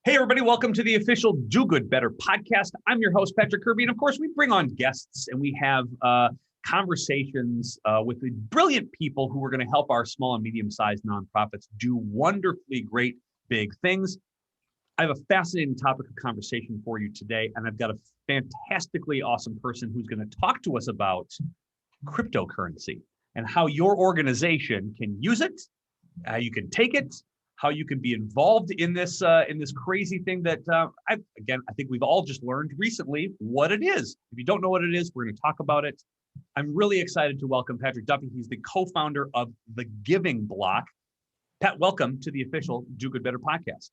Hey, everybody, welcome to the official Do Good Better podcast. I'm your host, Patrick Kirby. And of course, we bring on guests and we have conversations with the brilliant people who are going to help our small and medium-sized nonprofits do wonderfully great, big things. I have a fascinating topic of conversation for you today, and I've got a fantastically awesome person who's going to talk to us about cryptocurrency and how your organization can use it, how you can take it, how you can be involved in this crazy thing that I think we've all just learned recently what it is. If you don't know what it is, we're going to talk about it. I'm really excited to welcome Patrick Duffy. He's the co-founder of The Giving Block. Pat, welcome to the official Do Good Better podcast.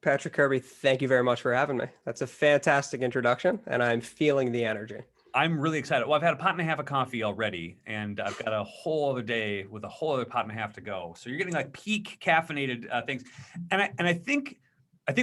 Patrick Kirby, thank you very much for having me. That's a fantastic introduction, and I'm feeling the energy. I'm really excited. Well, I've had a pot and a half of coffee already, and I've got a whole other day with a whole other pot and a half to go. So you're getting like peak caffeinated things. And I think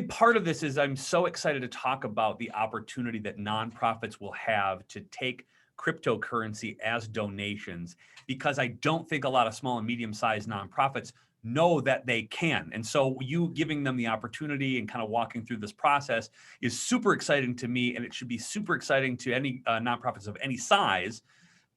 part of this is I'm so excited to talk about the opportunity that nonprofits will have to take cryptocurrency as donations, because I don't think a lot of small and medium-sized nonprofits know that they can. And so you giving them the opportunity and kind of walking through this process is super exciting to me, and it should be super exciting to any nonprofits of any size.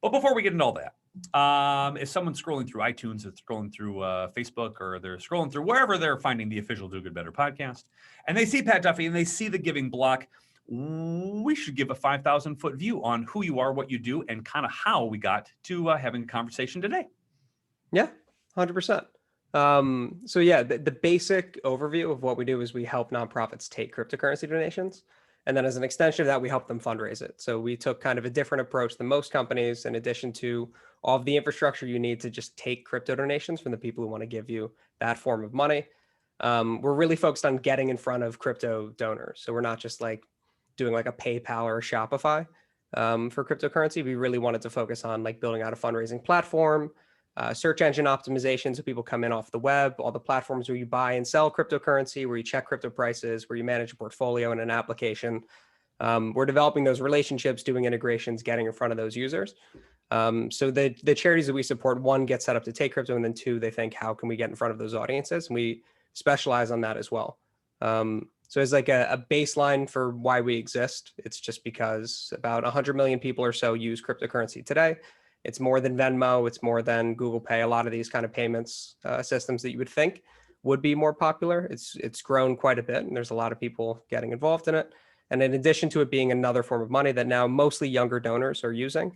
But before we get into all that, if someone's scrolling through iTunes or scrolling through Facebook, or they're scrolling through wherever they're finding the official Do Good Better podcast, and they see Pat Duffy and they see The Giving Block, we should give a 5,000-foot view on who you are, what you do, and kind of how we got to having a conversation today. Yeah, 100%. So yeah, the basic overview of what we do is we help nonprofits take cryptocurrency donations. And then as an extension of that, we help them fundraise it. So we took kind of a different approach than most companies, in addition to all of the infrastructure you need to just take crypto donations from the people who want to give you that form of money. We're really focused on getting in front of crypto donors. So we're not just like doing like a PayPal or a Shopify for cryptocurrency. We really wanted to focus on like building out a fundraising platform, search engine optimization, so people come in off the web, all the platforms where you buy and sell cryptocurrency, where you check crypto prices, where you manage a portfolio in an application. We're developing those relationships, doing integrations, getting in front of those users. So the charities that we support, one, get set up to take crypto, and then two, they think, how can we get in front of those audiences? And we specialize on that as well. So as like a baseline for why we exist, it's just because about 100 million people or so use cryptocurrency today. It's more than Venmo. It's more than Google Pay. A lot of these kind of payments systems that you would think would be more popular. It's grown quite a bit, and there's a lot of people getting involved in it. And in addition to it being another form of money that now mostly younger donors are using,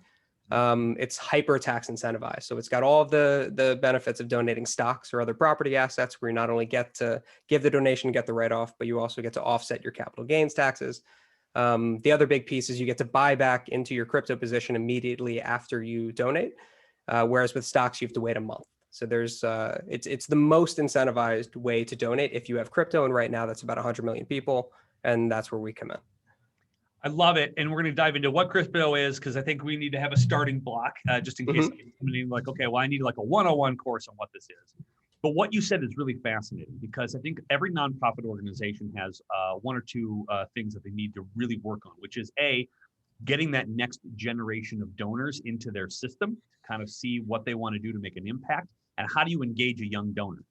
it's hyper tax incentivized. So it's got all of the benefits of donating stocks or other property assets, where you not only get to give the donation, get the write-off, but you also get to offset your capital gains taxes. The other big piece is you get to buy back into your crypto position immediately after you donate, whereas with stocks, you have to wait a month. So there's it's the most incentivized way to donate if you have crypto, and right now that's about 100 million people, and that's where we come in. I love it, and we're going to dive into what crypto is, because I think we need to have a starting block, just in case somebody like, okay, well, I need like a 101 course on what this is. But what you said is really fascinating, because I think every nonprofit organization has one or two things that they need to really work on, which is A, getting that next generation of donors into their system to kind of see what they want to do to make an impact, and how do you engage a young donor?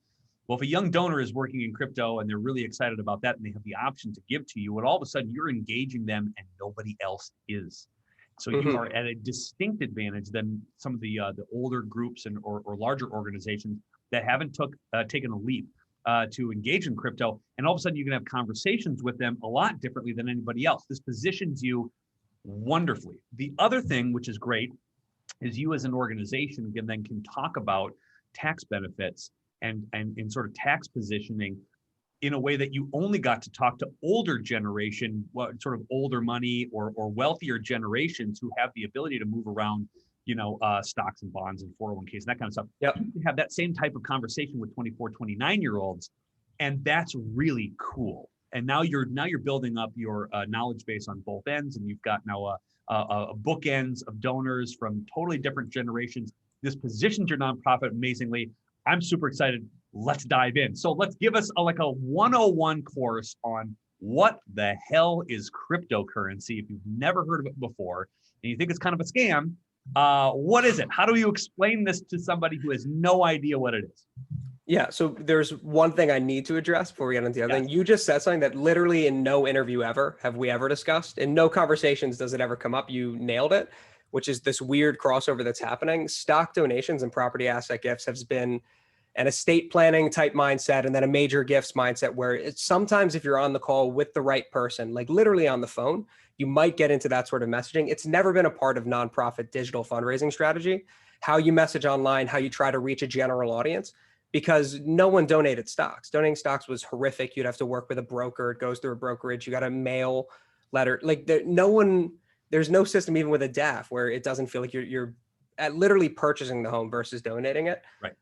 Well, if a young donor is working in crypto and they're really excited about that and they have the option to give to you, and all of a sudden you're engaging them and nobody else is. So you are at a distinct advantage than some of the older groups and or larger organizations that haven't taken a leap to engage in crypto. And all of a sudden you can have conversations with them a lot differently than anybody else. This positions you wonderfully. The other thing, which is great, is you as an organization can talk about tax benefits and sort of tax positioning in a way that you only got to talk to older generation, sort of older money or wealthier generations who have the ability to move around, stocks and bonds and 401ks and that kind of stuff. Yep. You have that same type of conversation with 24, 29-year-olds, and that's really cool. And now you're building up your knowledge base on both ends, and you've got now a bookends of donors from totally different generations. This positions your nonprofit amazingly. I'm super excited. Let's dive in. So let's give us a 101 course on what the hell is cryptocurrency. If you've never heard of it before and you think it's kind of a scam, what is it? How do you explain this to somebody who has no idea what it is? Yeah, so there's one thing I need to address before we get into the other Yes. thing. You just said something that literally in no interview ever have we ever discussed. In no conversations does it ever come up. You nailed it, which is this weird crossover that's happening. Stock donations and property asset gifts has been an estate planning type mindset and then a major gifts mindset where it's sometimes if you're on the call with the right person, like literally on the phone, you might get into that sort of messaging. It's never been a part of nonprofit digital fundraising strategy, how you message online, how you try to reach a general audience, because no one donated stocks. Donating stocks was horrific. You'd have to work with a broker. It goes through a brokerage. You got to mail letter. Like there's no system even with a DAF where it doesn't feel like you're at literally purchasing the home versus donating it. Right.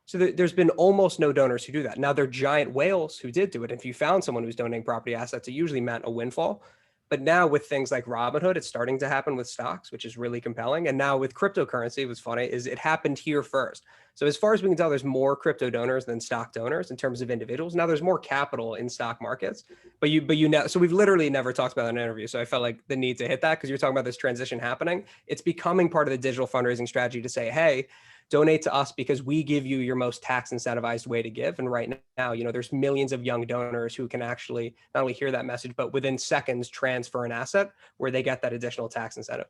So there's been almost no donors who do that. Now there are giant whales who did do it. If you found someone who's donating property assets, it usually meant a windfall. But now with things like Robinhood, it's starting to happen with stocks, which is really compelling. And now with cryptocurrency, what's funny is it happened here first. So as far as we can tell, there's more crypto donors than stock donors in terms of individuals. Now there's more capital in stock markets, but you know, so we've literally never talked about it in an interview. So I felt like the need to hit that because you're talking about this transition happening. It's becoming part of the digital fundraising strategy to say, hey, donate to us because we give you your most tax incentivized way to give. And right now, you know, there's millions of young donors who can actually not only hear that message, but within seconds transfer an asset where they get that additional tax incentive.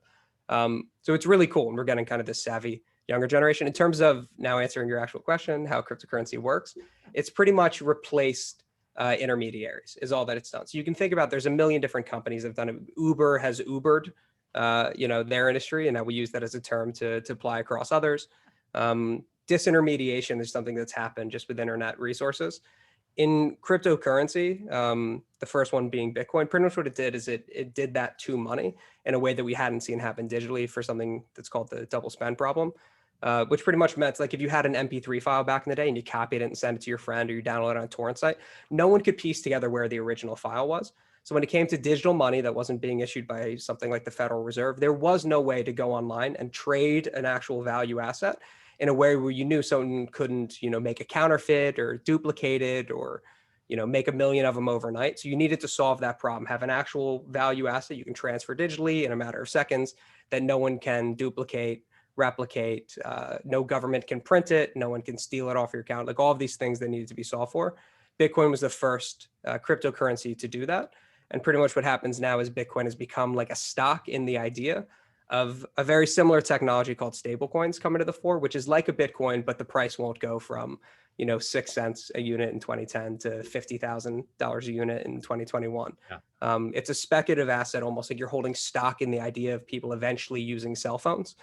So it's really cool. And we're getting kind of this savvy younger generation. In terms of now answering your actual question, how cryptocurrency works, it's pretty much replaced intermediaries is all that it's done. So you can think about there's a million different companies that have done it. Uber has Ubered, you know, their industry, and now we use that as a term to apply across others. Disintermediation is something that's happened just with internet resources. In cryptocurrency, the first one being Bitcoin, pretty much what it did is it did that to money in a way that we hadn't seen happen digitally for something that's called the double spend problem, which pretty much meant like if you had an MP3 file back in the day and you copied it and sent it to your friend or you download it on a torrent site, no one could piece together where the original file was. So when it came to digital money that wasn't being issued by something like the Federal Reserve, there was no way to go online and trade an actual value asset in a way where you knew someone couldn't, you know, make a counterfeit or duplicate it or, you know, make a million of them overnight. So you needed to solve that problem, have an actual value asset you can transfer digitally in a matter of seconds that no one can duplicate, replicate, no government can print it, no one can steal it off your account, like all of these things that needed to be solved for. Bitcoin was the first cryptocurrency to do that. And pretty much what happens now is Bitcoin has become like a stock in the idea of a very similar technology called stablecoins coming to the fore, which is like a Bitcoin, but the price won't go from, you know, 6 cents a unit in 2010 to $50,000 a unit in 2021. Yeah. It's a speculative asset, almost like you're holding stock in the idea of people eventually using cell phones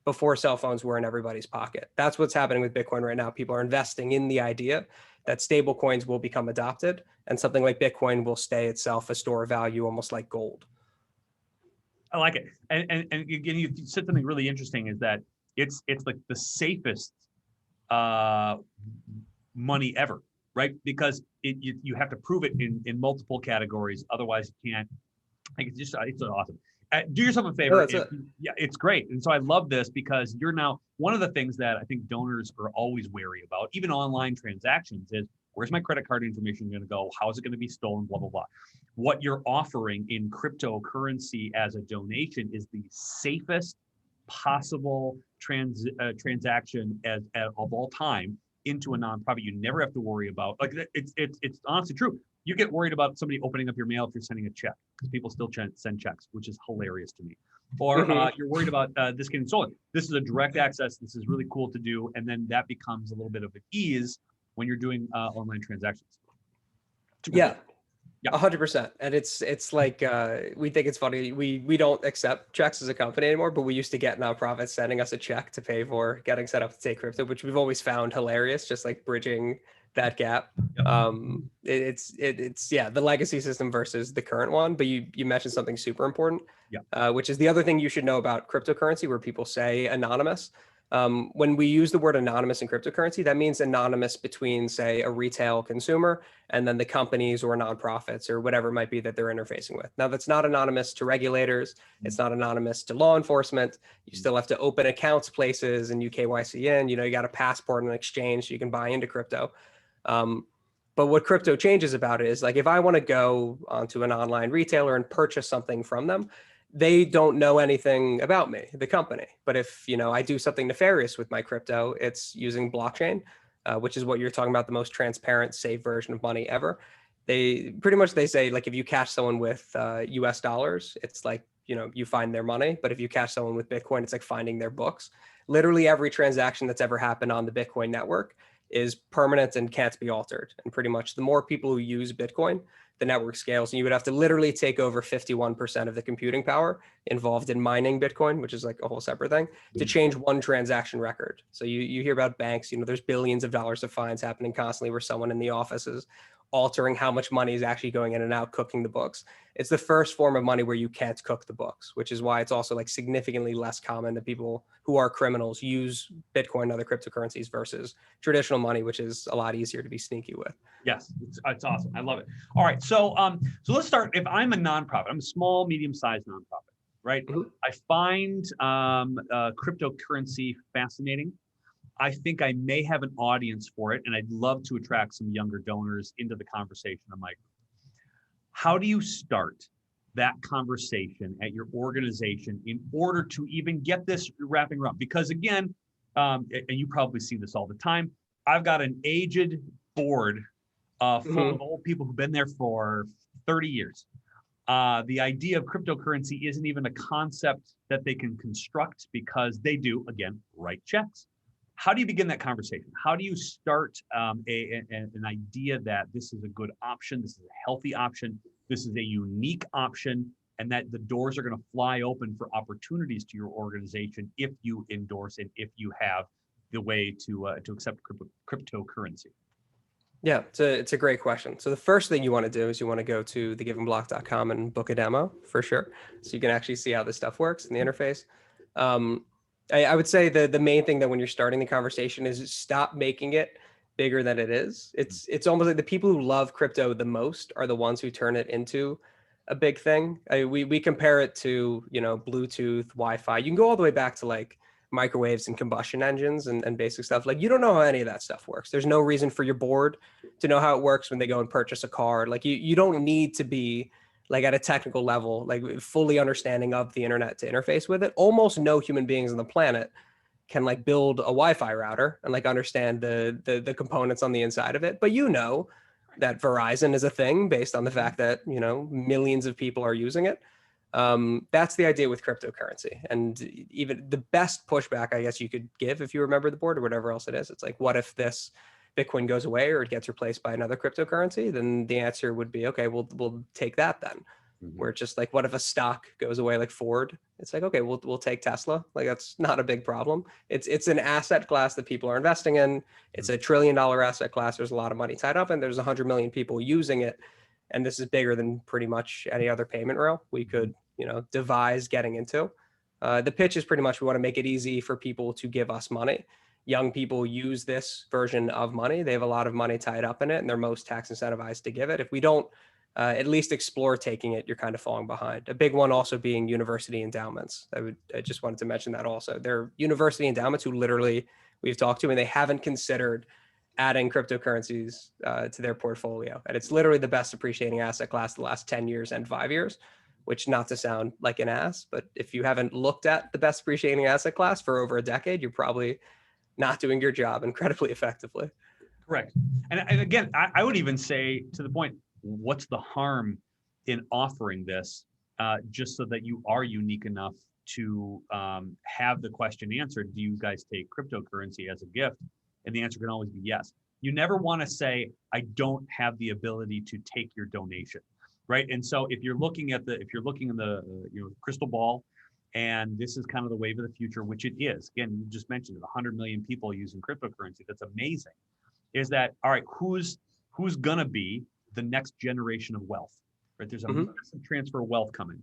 before cell phones were in everybody's pocket. That's what's happening with Bitcoin right now. People are investing in the idea that stablecoins will become adopted and something like Bitcoin will stay itself a store of value, almost like gold. I like it. And again, you said something really interesting is that it's like the safest money ever, right? Because you have to prove it in multiple categories. Otherwise you can't. Like it's awesome. Do yourself a favor. Yeah, it's great. And so I love this because you're now one of the things that I think donors are always wary about, even online transactions, is where's my credit card information going to go? How is it going to be stolen? Blah, blah, blah. What you're offering in cryptocurrency as a donation is the safest possible transaction of all time into a nonprofit. You never have to worry about, like, it's honestly true. You get worried about somebody opening up your mail if you're sending a check, because people still send checks, which is hilarious to me. Or you're worried about this getting stolen. This is a direct access. This is really cool to do. And then that becomes a little bit of an ease when you're doing online transactions. Yeah. 100%. And it's like, we think it's funny. We don't accept checks as a company anymore, but we used to get nonprofits sending us a check to pay for getting set up to take crypto, which we've always found hilarious, just like bridging that gap. Yep. It's the legacy system versus the current one. But you mentioned something super important, which is the other thing you should know about cryptocurrency, where people say anonymous. When we use the word anonymous in cryptocurrency, that means anonymous between, say, a retail consumer and then the companies or nonprofits or whatever it might be that they're interfacing with. Now, that's not anonymous to regulators. It's not anonymous to law enforcement. You still have to open accounts places and KYC in. You got a passport and an exchange so you can buy into crypto. But what crypto changes about it is, like, if I want to go onto an online retailer and purchase something from them, they don't know anything about me, the company. But if, I do something nefarious with my crypto, it's using blockchain. which is what you're talking about, the most transparent, safe version of money ever. They say, like, if you catch someone with US dollars, it's like, you find their money. But if you catch someone with Bitcoin, it's like finding their books. Literally every transaction that's ever happened on the Bitcoin network is permanent and can't be altered. And pretty much the more people who use Bitcoin, the network scales. And you would have to literally take over 51% of the computing power involved in mining Bitcoin, which is like a whole separate thing, to change one transaction record. So you hear about banks, there's billions of dollars of fines happening constantly where someone in the office is altering how much money is actually going in and out, cooking the books. It's the first form of money where you can't cook the books, which is why it's also like significantly less common that people who are criminals use Bitcoin and other cryptocurrencies versus traditional money, which is a lot easier to be sneaky with. Yes, it's awesome. I love it. All right, so let's start. If I'm a nonprofit, I'm a small, medium-sized nonprofit, right? Mhm. I find cryptocurrency fascinating. I think I may have an audience for it, and I'd love to attract some younger donors into the conversation. I'm like, how do you start that conversation at your organization in order to even get this wrapping around? Because again, and you probably see this all the time, I've got an aged board full of old people who've been there for 30 years. The idea of cryptocurrency isn't even a concept that they can construct because they do, again, write checks. How do you begin that conversation? How do you start an idea that this is a good option, this is a healthy option, this is a unique option, and that the doors are going to fly open for opportunities to your organization if you endorse it, if you have the way to accept cryptocurrency? Yeah, it's a great question. So the first thing you want to do is you want to go to thegiving.com and book a demo for sure. So you can actually see how this stuff works in the interface. I would say the main thing that when you're starting the conversation is stop making it bigger than it is. It's almost like the people who love crypto the most are the ones who turn it into a big thing. We compare it to, Bluetooth, Wi-Fi. You can go all the way back to like microwaves and combustion engines and basic stuff. Like, you don't know how any of that stuff works. There's no reason for your board to know how it works when they go and purchase a car. Like, you don't need to be like at a technical level, like fully understanding of the internet to interface with it. Almost no human beings on the planet can like build a Wi-Fi router and like understand the components on the inside of it. But that Verizon is a thing based on the fact that, millions of people are using it. That's the idea with cryptocurrency. And even the best pushback, I guess you could give if you remember the board or whatever else it is, it's like, what if this Bitcoin goes away or it gets replaced by another cryptocurrency? Then the answer would be, okay, we'll take that then. Where it's just like, what if a stock goes away like Ford? It's like, okay, we'll take Tesla. Like, that's not a big problem. It's an asset class that people are investing in. It's a $1 trillion asset class. There's a lot of money tied up and there's 100 million people using it. And this is bigger than pretty much any other payment rail we could, devise getting into. The pitch is pretty much, we want to make it easy for people to give us money. Young people use this version of money. They have a lot of money tied up in it and they're most tax incentivized to give it. If we don't at least explore taking it, you're kind of falling behind. A big one also being university endowments. I just wanted to mention that also. They're university endowments who literally we've talked to, and they haven't considered adding cryptocurrencies to their portfolio. And it's literally the best appreciating asset class the last 10 years and 5 years, which, not to sound like an ass, but if you haven't looked at the best appreciating asset class for over a decade, you're probably not doing your job incredibly effectively. Correct. And again, I would even say, to the point, what's the harm in offering this just so that you are unique enough to have the question answered? Do you guys take cryptocurrency as a gift? And the answer can always be yes. You never want to say, I don't have the ability to take your donation, right? And so if you're looking in the crystal ball, and this is kind of the wave of the future, which it is. Again, you just mentioned it, 100 million people using cryptocurrency. That's amazing. Is that, all right, who's gonna be the next generation of wealth, right? There's a massive transfer of wealth coming.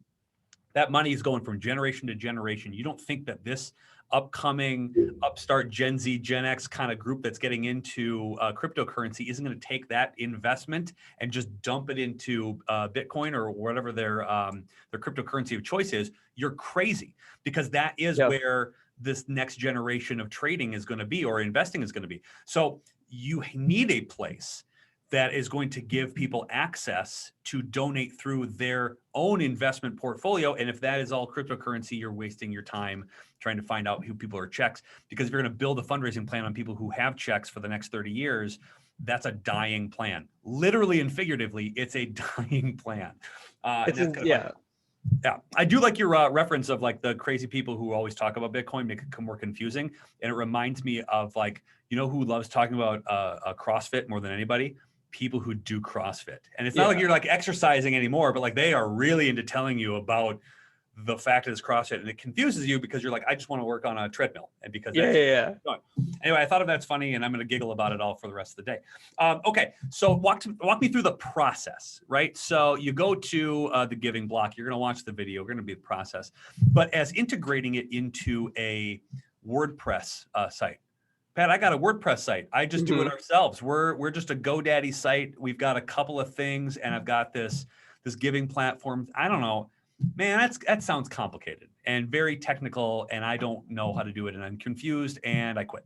That money is going from generation to generation. You don't think that this upcoming upstart Gen Z, Gen X kind of group that's getting into cryptocurrency isn't going to take that investment and just dump it into Bitcoin or whatever their cryptocurrency of choice is? You're crazy, because that is where this next generation of trading is going to be, or investing is going to be. So you need a place that is going to give people access to donate through their own investment portfolio. And if that is all cryptocurrency, you're wasting your time trying to find out who people are checks. Because if you're going to build a fundraising plan on people who have checks for the next 30 years, that's a dying plan. Literally and figuratively, it's a dying plan. And that's kind of yeah. Yeah, I do like your reference of like the crazy people who always talk about Bitcoin, make it more confusing. And it reminds me of like, you know, who loves talking about CrossFit more than anybody? People who do CrossFit. And it's not like you're like exercising anymore, but like they are really into telling you about the fact that it's CrossFit, and it confuses you because you're like, I just want to work on a treadmill, and because that's Anyway, I thought of that's funny, and I'm going to giggle about it all for the rest of the day. Okay, so walk me through the process, right? So you go to the giving block. You're going to watch the video. We're going to be the process, but as integrating it into a WordPress site. Pat, I got a WordPress site. I just do it ourselves. We're just a GoDaddy site. We've got a couple of things, and I've got this giving platform. I don't know. Man, that sounds complicated and very technical, and I don't know how to do it, and I'm confused, and I quit.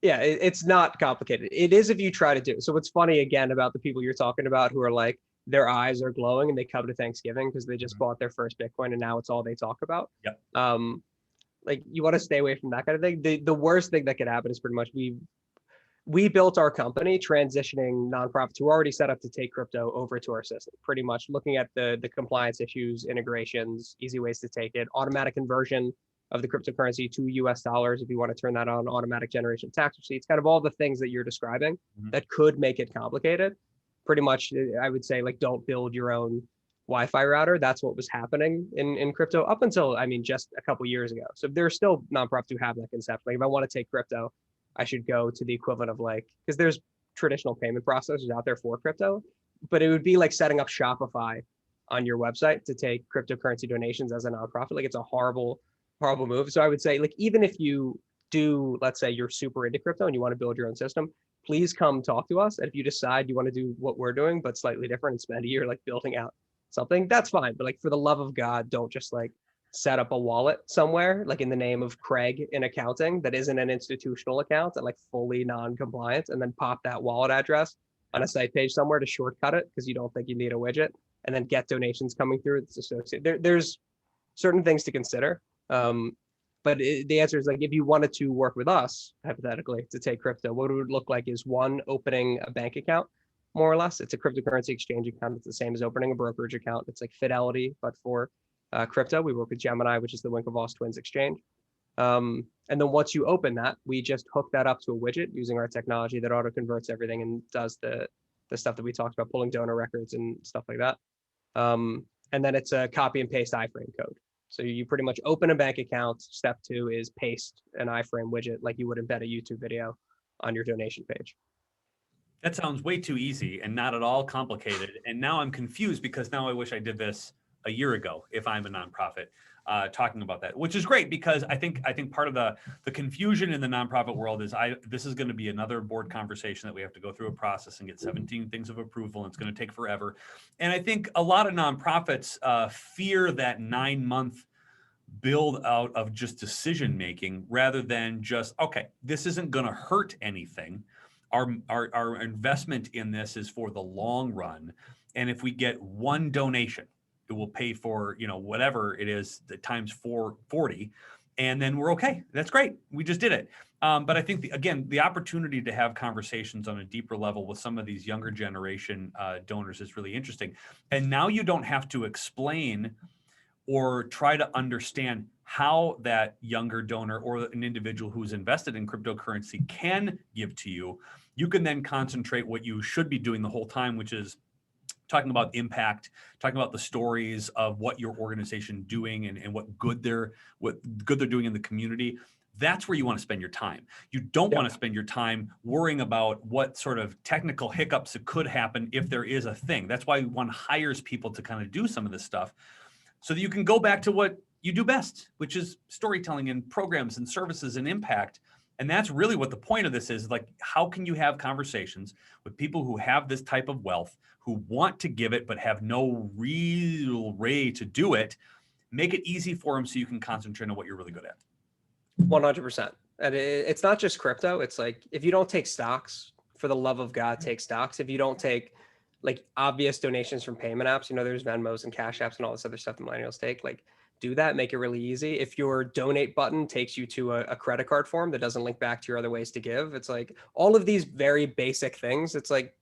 Yeah, it's not complicated. It is if you try to do it. So what's funny again about the people you're talking about who are like, their eyes are glowing and they come to Thanksgiving because they just bought their first Bitcoin and now it's all they talk about. Yep. Like you want to stay away from that kind of thing. The worst thing that could happen is pretty much we built our company transitioning nonprofits who are already set up to take crypto over to our system, pretty much looking at the compliance issues, integrations, easy ways to take it, automatic conversion of the cryptocurrency to US dollars if you want to turn that on, automatic generation of tax receipts, kind of all the things that you're describing that could make it complicated. Pretty much, I would say, like, don't build your own Wi-Fi router. That's what was happening in crypto up until, I mean, just a couple years ago. So there's still nonprofits who have that concept. Like if I want to take crypto, I should go to the equivalent of like, because there's traditional payment processors out there for crypto, but it would be like setting up Shopify on your website to take cryptocurrency donations as a nonprofit. Like it's a horrible move. So I would say, like, even if you do, let's say you're super into crypto and you want to build your own system, please come talk to us. And if you decide you want to do what we're doing, but slightly different and spend a year like building out something, that's fine. But like, for the love of God, don't just like set up a wallet somewhere, like in the name of Craig in accounting, that isn't an institutional account and like fully non-compliant, and then pop that wallet address on a site page somewhere to shortcut it because you don't think you need a widget, and then get donations coming through. It's associated. There's certain things to consider. But the answer is, like, if you wanted to work with us, hypothetically, to take crypto, what it would look like is one, opening a bank account, more or less. It's a cryptocurrency exchange account. It's the same as opening a brokerage account. It's like Fidelity, but for crypto. We work with Gemini, which is the Winklevoss twins exchange. And then once you open that, we just hook that up to a widget using our technology that auto converts everything and does the stuff that we talked about, pulling donor records and stuff like that. And then it's a copy and paste iframe code. So you pretty much open a bank account. Step 2 is paste an iframe widget like you would embed a YouTube video on your donation page. That sounds way too easy and not at all complicated. And now I'm confused because now I wish I did this a year ago if I'm a nonprofit, talking about that, which is great because I think part of the confusion in the nonprofit world is this is going to be another board conversation that we have to go through a process and get 17 things of approval, and it's going to take forever. And I think a lot of nonprofits fear that 9-month build out of just decision making rather than just, okay, this isn't going to hurt anything. Our investment in this is for the long run, and if we get one donation, it will pay for, you know, whatever it is, the times 440, and then we're okay. That's great. We just did it. But I think the opportunity to have conversations on a deeper level with some of these younger generation donors is really interesting. And now you don't have to explain or try to understand how that younger donor or an individual who's invested in cryptocurrency can give to you. You can then concentrate what you should be doing the whole time, which is talking about impact, talking about the stories of what your organization doing and what good they're doing in the community. That's where you want to spend your time. You don't want to spend your time worrying about what sort of technical hiccups could happen if there is a thing. That's why one hires people to kind of do some of this stuff so that you can go back to what you do best, which is storytelling and programs and services and impact. And that's really what the point of this is. Like, how can you have conversations with people who have this type of wealth, who want to give it, but have no real way to do it? Make it easy for them so you can concentrate on what you're really good at. 100%. And it's not just crypto. It's like, if you don't take stocks, for the love of God, take stocks. If you don't take like obvious donations from payment apps, there's Venmos and Cash Apps and all this other stuff that millennials take, like do that, make it really easy. If your donate button takes you to a credit card form that doesn't link back to your other ways to give, it's like all of these very basic things. It's like,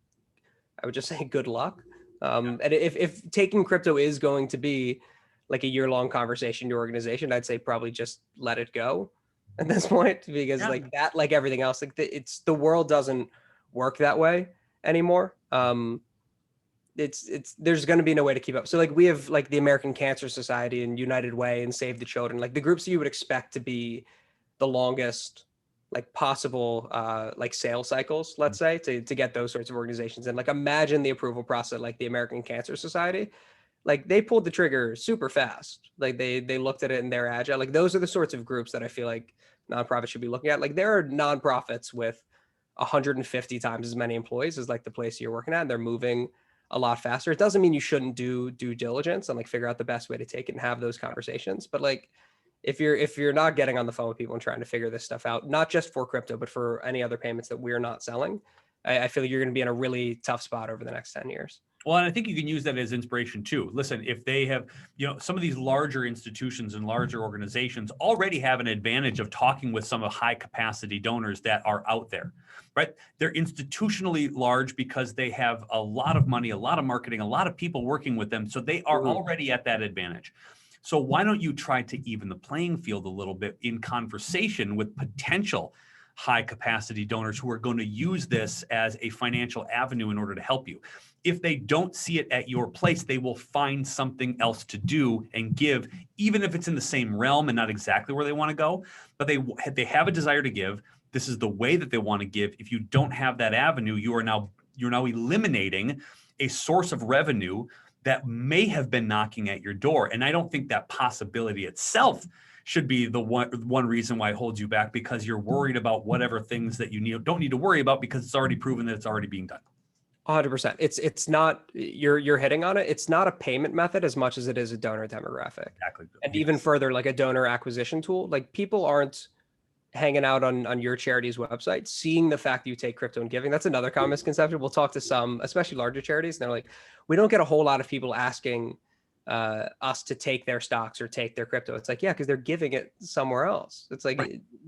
I would just say good luck. And if taking crypto is going to be like a year-long conversation in your organization, I'd say probably just let it go at this point, because like that, like everything else, like the world doesn't work that way anymore. There's going to be no way to keep up. So like we have like the American Cancer Society and United Way and Save the Children, like the groups that you would expect to be the longest like possible like sales cycles, let's say, to get those sorts of organizations. And like imagine the approval process like the American Cancer Society. Like they pulled the trigger super fast. Like they looked at it and they're agile. Like those are the sorts of groups that I feel like nonprofits should be looking at. Like there are nonprofits with 150 times as many employees as like the place you're working at, and they're moving a lot faster. It doesn't mean you shouldn't do due diligence and like figure out the best way to take it and have those conversations. But like if you're not getting on the phone with people and trying to figure this stuff out, not just for crypto, but for any other payments that we're not selling, I feel like you're going to be in a really tough spot over the next 10 years. Well, and I think you can use that as inspiration too. Listen, if they have, some of these larger institutions and larger organizations already have an advantage of talking with some of high capacity donors that are out there, right? They're institutionally large because they have a lot of money, a lot of marketing, a lot of people working with them. So they are already at that advantage. So why don't you try to even the playing field a little bit in conversation with potential high capacity donors who are going to use this as a financial avenue in order to help you. If they don't see it at your place, they will find something else to do and give, even if it's in the same realm and not exactly where they want to go, but they have a desire to give. This is the way that they want to give. If you don't have that avenue, you're now eliminating a source of revenue that may have been knocking at your door. And I don't think that possibility itself should be the one reason why it holds you back, because you're worried about whatever things that you don't need to worry about because it's already proven that it's already being done. 100%. It's not, you're hitting on it. It's not a payment method as much as it is a donor demographic. Exactly. And even further, like a donor acquisition tool. Like people aren't hanging out on your charity's website, seeing the fact that you take crypto and giving. That's another common misconception. We'll talk to some, especially larger charities, and they're like, we don't get a whole lot of people asking us to take their stocks or take their crypto. It's like, yeah, because they're giving it somewhere else. It's like,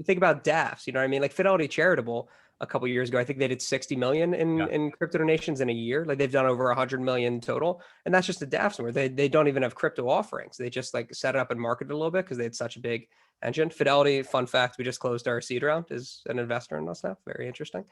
think about DAFs, you know what I mean? Like Fidelity Charitable a couple of years ago, I think they did 60 million in crypto donations in a year. Like they've done over 100 million total. And that's just a DAF somewhere. They don't even have crypto offerings. They just like set it up and market it a little bit because they had such a big engine. Fidelity, fun fact, we just closed our seed round, is an investor in us now. Very interesting.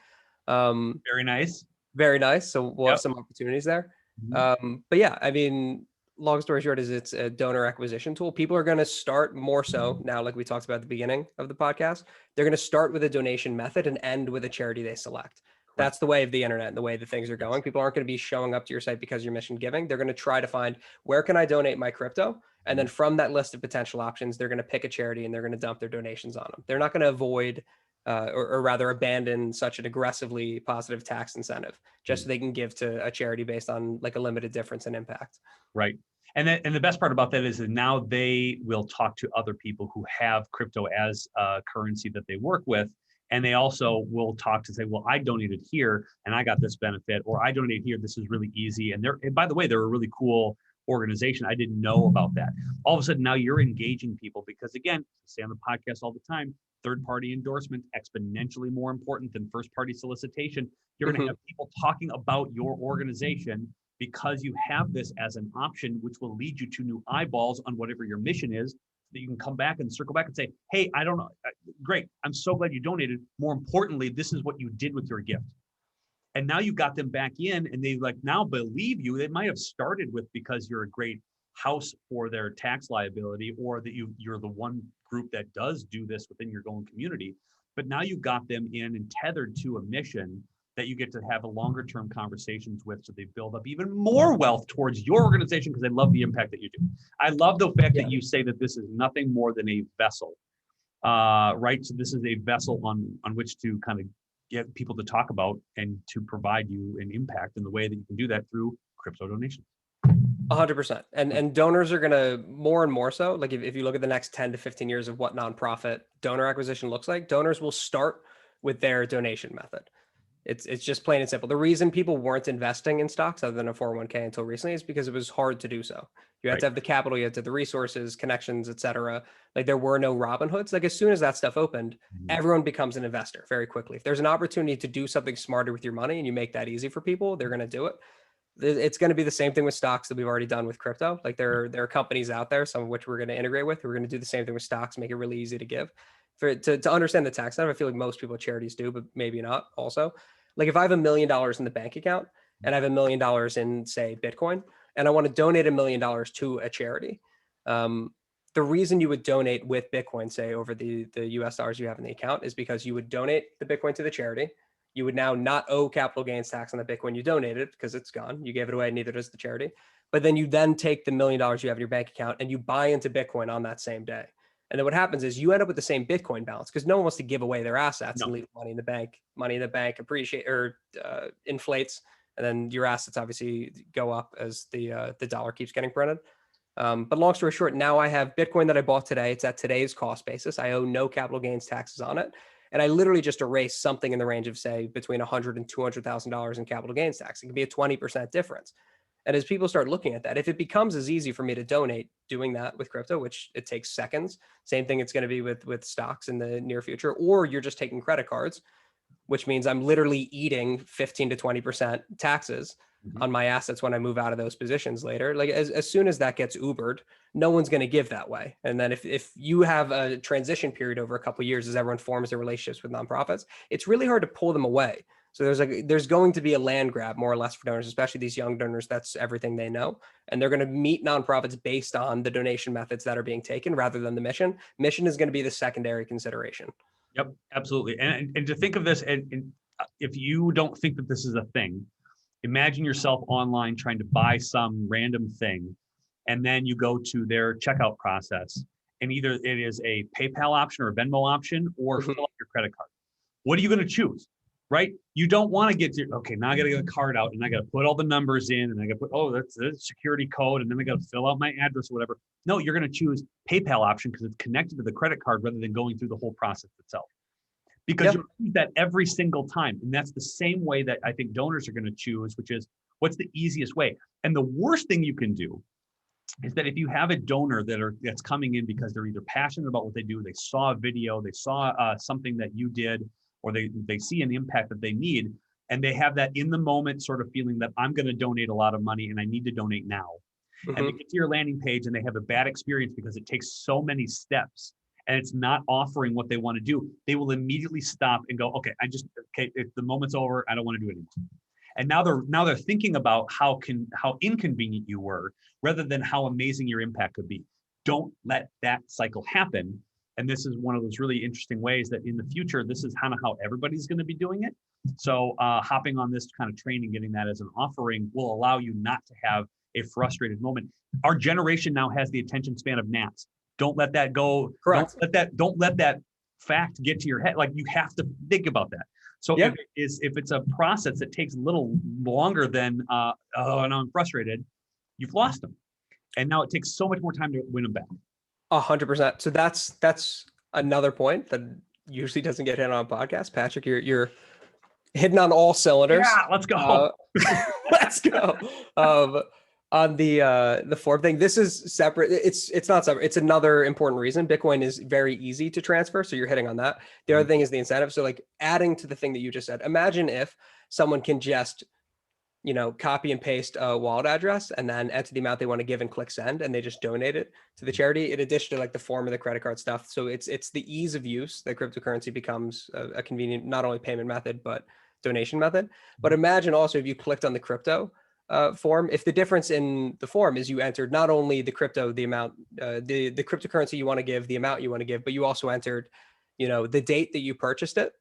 Very nice. Very nice. So we'll have some opportunities there. But yeah, I mean, long story short is it's a donor acquisition tool. People are going to start more so now, like we talked about at the beginning of the podcast, they're going to start with a donation method and end with a charity they select. That's the way of the internet and the way that things are going. People aren't going to be showing up to your site because you're mission giving. They're going to try to find, where can I donate my crypto? And then from that list of potential options, they're going to pick a charity and they're going to dump their donations on them. They're not going to avoid or rather abandon such an aggressively positive tax incentive just so they can give to a charity based on like a limited difference in impact. Right. And the best part about that is that now they will talk to other people who have crypto as a currency that they work with. And they also will talk to say, well, I donated here and I got this benefit, or I donated here. This is really easy. And by the way, they're a really cool organization. I didn't know about that. All of a sudden now you're engaging people because, again, I say on the podcast all the time, third-party endorsement exponentially more important than first-party solicitation. You're going to have people talking about your organization because you have this as an option, which will lead you to new eyeballs on whatever your mission is, that you can come back and circle back and say, hey, I don't know. Great. I'm so glad you donated. More importantly, this is what you did with your gift. And now you got them back in and they like now believe you. They might have started with because you're a great house for their tax liability, or that you're the one group that does do this within your own community. But now you got them in and tethered to a mission that you get to have a longer term conversations with, so they build up even more wealth towards your organization because they love the impact that you do. I love the fact that you say that this is nothing more than a vessel, right? So this is a vessel on which to kind of get people to talk about and to provide you an impact in the way that you can do that through crypto donations. 100%. And donors are going to more and more so, like if you look at the next 10 to 15 years of what nonprofit donor acquisition looks like, donors will start with their donation method. It's just plain and simple. The reason people weren't investing in stocks other than a 401k until recently is because it was hard to do so. You had to have the capital, you had to have the resources, connections, etc. Like there were no Robinhoods. Like as soon as that stuff opened, everyone becomes an investor very quickly. If there's an opportunity to do something smarter with your money and you make that easy for people, they're going to do it. It's going to be the same thing with stocks that we've already done with crypto. Like there are companies out there, some of which we're going to integrate with. We're going to do the same thing with stocks, make it really easy to give. To understand the tax side, I feel like most people at charities do, but maybe not also. Like if I have $1 million in the bank account and I have $1 million in, say, Bitcoin, and I want to donate $1 million to a charity, the reason you would donate with Bitcoin, say, over the US dollars you have in the account is because you would donate the Bitcoin to the charity. You would now not owe capital gains tax on the Bitcoin you donated because it's gone. You gave it away, neither does the charity. But then you then take the $1 million you have in your bank account and you buy into Bitcoin on that same day. And then what happens is you end up with the same Bitcoin balance because no one wants to give away their assets and leave money in the bank. Money in the bank appreciate or inflates, and then your assets obviously go up as the dollar keeps getting printed. But long story short, now I have Bitcoin that I bought today. It's at today's cost basis. I owe no capital gains taxes on it. And I literally just erase something in the range of, say, between $100,000 and $200,000 in capital gains tax. It can be a 20% difference. And as people start looking at that, if it becomes as easy for me to donate doing that with crypto, which it takes seconds, same thing it's going to be with stocks in the near future, or you're just taking credit cards, which means I'm literally eating 15 to 20% taxes on my assets when I move out of those positions later. Like as soon as that gets Ubered, no one's going to give that way. And then if you have a transition period over a couple of years as everyone forms their relationships with nonprofits, it's really hard to pull them away. So there's going to be a land grab more or less for donors, especially these young donors. That's everything they know. And they're going to meet nonprofits based on the donation methods that are being taken rather than the mission. Mission is going to be the secondary consideration. Yep, absolutely. And to think of this, and if you don't think that this is a thing, imagine yourself online trying to buy some random thing, and then you go to their checkout process, and either it is a PayPal option or a Venmo option, or fill up your credit card. What are you going to choose? Right? You don't want to get to, okay, now I got to get a card out and I got to put all the numbers in and I got to put, that's the security code. And then I got to fill out my address or whatever. No, you're going to choose PayPal option because it's connected to the credit card rather than going through the whole process itself. Because you'll choose that every single time. And that's the same way that I think donors are going to choose, which is what's the easiest way. And the worst thing you can do is that if you have a donor that's coming in because they're either passionate about what they do, they saw a video, they saw something that you did, or they see an impact that they need, and they have that in the moment sort of feeling that I'm going to donate a lot of money and I need to donate now. And they get to your landing page and they have a bad experience because it takes so many steps and it's not offering what they want to do. They will immediately stop and go, okay, if the moment's over, I don't want to do it anymore. And now they're thinking about how inconvenient you were rather than how amazing your impact could be. Don't let that cycle happen. And this is one of those really interesting ways that in the future, this is kind of how everybody's going to be doing it. So hopping on this kind of training, getting that as an offering will allow you not to have a frustrated moment. Our generation now has the attention span of gnats. Don't let that go. Correct. Don't let that fact get to your head. Like you have to think about that. So if it's a process that takes a little longer than, and I'm frustrated, you've lost them. And now it takes so much more time to win them back. 100%. So that's another point that usually doesn't get hit on a podcast. Patrick, you're hitting on all cylinders. Yeah, let's go. Let's go. On the form thing, this is separate. It's not separate. It's another important reason. Bitcoin is very easy to transfer, so you're hitting on that. The other thing is the incentive. So like adding to the thing that you just said, imagine if someone can just copy and paste a wallet address and then enter the amount they want to give and click send, and they just donate it to the charity in addition to like the form of the credit card stuff. So it's the ease of use that cryptocurrency becomes a convenient, not only payment method, but donation method. But imagine also if you clicked on the crypto form, if the difference in the form is you entered not only the crypto, the amount, the cryptocurrency you want to give, the amount you want to give, but you also entered, the date that you purchased it.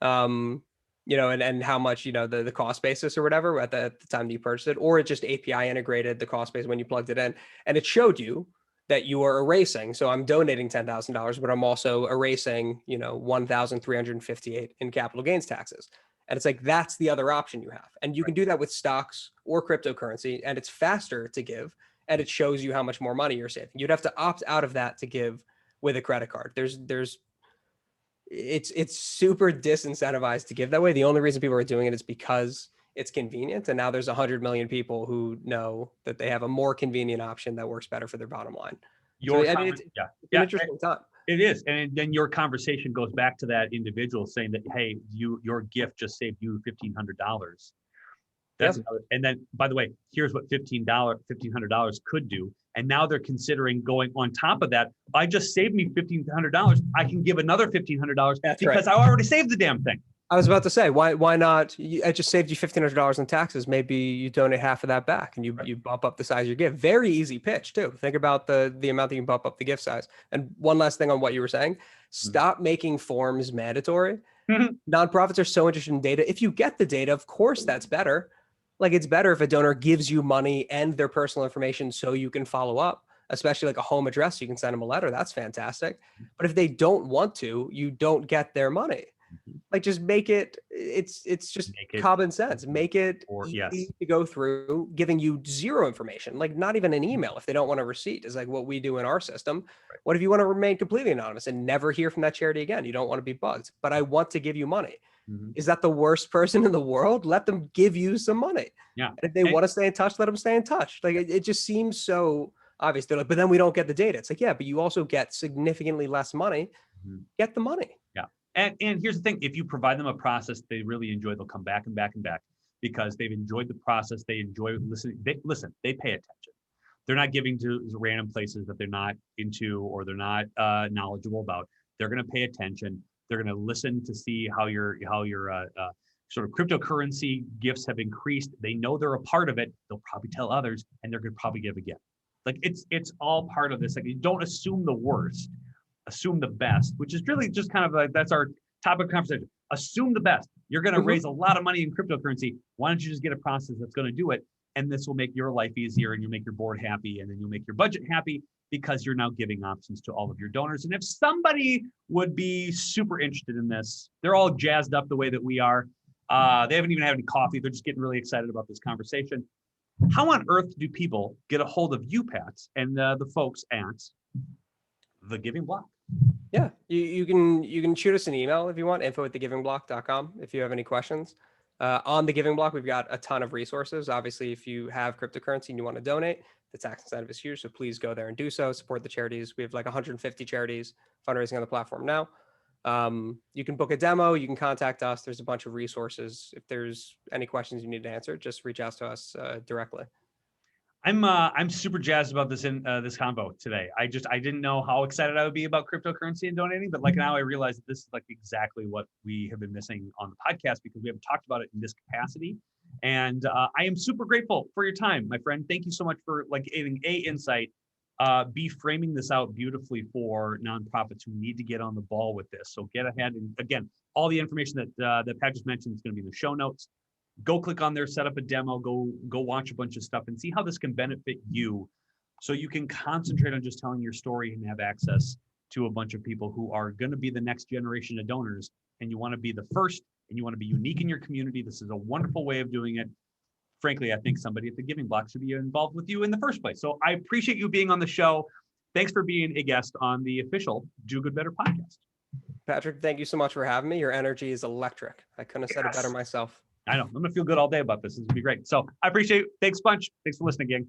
And how much, the cost basis or whatever at the time that you purchased it, or it just API integrated the cost base when you plugged it in, and it showed you that you are erasing. So I'm donating $10,000, but I'm also erasing, 1,358 in capital gains taxes. And it's like, that's the other option you have. And you can do that with stocks or cryptocurrency, and it's faster to give, and it shows you how much more money you're saving. You'd have to opt out of that to give with a credit card. There's it's super disincentivized to give that way. The only reason people are doing it is because it's convenient. And now there's 100 million people who know that they have a more convenient option that works better for their bottom line. So I mean, it's an interesting time. It is. And then your conversation goes back to that individual saying that, hey, your gift just saved you $1,500. That's another, and then, by the way, here's what $1,500 could do. And now they're considering going on top of that. I just saved me $1,500. I can give another $1,500 because I already saved the damn thing. I was about to say, why not? I just saved you $1,500 in taxes. Maybe you donate half of that back and you bump up the size of your gift. Very easy pitch too. Think about the amount that you can bump up the gift size. And one last thing on what you were saying, stop making forms mandatory. Nonprofits are so interested in data. If you get the data, of course, that's better. Like it's better if a donor gives you money and their personal information so you can follow up, especially like a home address. You can send them a letter. That's fantastic. But if they don't want to, you don't get their money. Like just make it, it's just common sense. Make it easy to go through, giving you zero information, like not even an email if they don't want a receipt is like what we do in our system. Right. What if you want to remain completely anonymous and never hear from that charity again? You don't want to be bugged, but I want to give you money. Is that the worst person in the world? Let them give you some money. Yeah. And if they want to stay in touch, let them stay in touch. Like it just seems so obvious. They're like, but then we don't get the data. It's like, yeah, but you also get significantly less money. Get the money. Yeah. And here's the thing, if you provide them a process they really enjoy, they'll come back and back and back because they've enjoyed the process. They enjoy listening. They pay attention. They're not giving to random places that they're not into or they're not knowledgeable about. They're going to pay attention. They're going to listen to see how your sort of cryptocurrency gifts have increased. They know they're a part of it. They'll probably tell others, and they're going to probably give again. Like it's all part of this. Like you don't assume the worst, assume the best, which is really just kind of like that's our topic of conversation. Assume the best. You're going to raise a lot of money in cryptocurrency. Why don't you just get a process that's going to do it? And this will make your life easier, and you'll make your board happy, and then you'll make your budget happy. Because you're now giving options to all of your donors. And if somebody would be super interested in this, they're all jazzed up the way that we are. They haven't even had any coffee. They're just getting really excited about this conversation. How on earth do people get a hold of you, Pat, and the folks at The Giving Block? Yeah, you can shoot us an email if you want, info@thegivingblock.com if you have any questions. On The Giving Block, we've got a ton of resources. Obviously, if you have cryptocurrency and you want to donate, the tax incentive is huge. So please go there and do so. Support the charities. We have like 150 charities fundraising on the platform now. You can book a demo. You can contact us. There's a bunch of resources. If there's any questions you need to answer, just reach out to us directly. I'm super jazzed about this this convo today. I didn't know how excited I would be about cryptocurrency and donating, but like now I realize that this is like exactly what we have been missing on the podcast because we haven't talked about it in this capacity. And I am super grateful for your time, my friend. Thank you so much for like giving insight, B, framing this out beautifully for nonprofits who need to get on the ball with this. So get ahead and again, all the information that Pat just mentioned is going to be in the show notes. Go click on there, set up a demo, go watch a bunch of stuff and see how this can benefit you so you can concentrate on just telling your story and have access to a bunch of people who are going to be the next generation of donors. And you want to be the first and you want to be unique in your community. This is a wonderful way of doing it. Frankly, I think somebody at The Giving Block should be involved with you in the first place. So I appreciate you being on the show. Thanks for being a guest on the official Do Good Better podcast. Patrick, thank you so much for having me. Your energy is electric. I couldn't have said it better myself. I know. I'm going to feel good all day about this. This is going to be great. So I appreciate it. Thanks a bunch. Thanks for listening, gang.